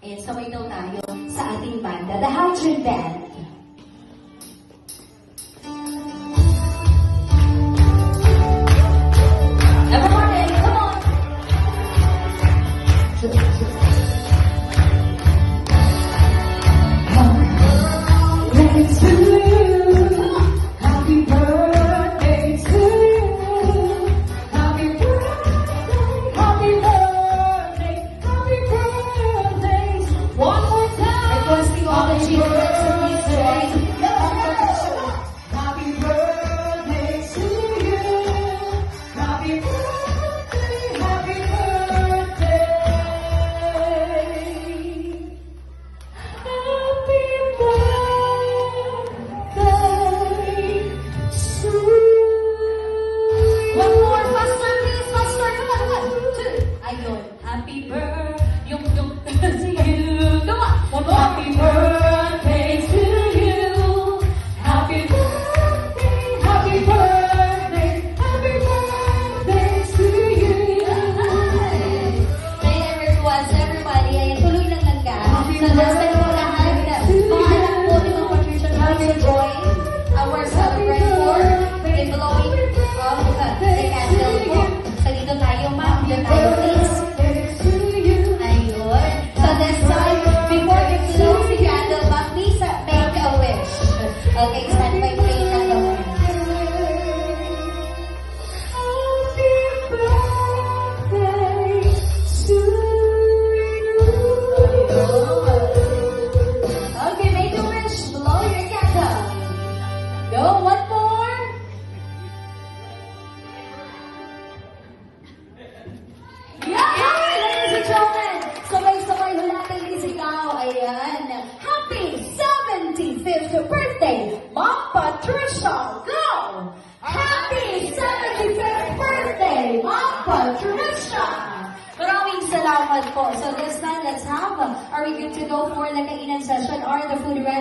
And sabay daw tayo sa ating banda, the Hydrogen Band. Everybody, come on! Happy birthday, yung to you. Come on. One more. Happy birthday to you. Happy birthday, happy birthday, happy birthday to you. May request everybody ay tuloy lang langga. So just like po lahat, mga anak po ni Ma'am Patricia will join our celebrate for the blowing of the candle po. So dito tayo ma'am, dito tayo please. Okay, stand by play na naman. Happy birthday to you. Okay, make a wish. Blow your candle. Go, one more. Yeah! Ladies and gentlemen, sabay-sabay natin isigaw. Ayan. Happy 75th birthday, Ma'am Patricia! Go! Happy 75th birthday, Ma'am Patricia! Maraming salamat po. So this time, let's have, are we good to go for the kainan session or the food ready?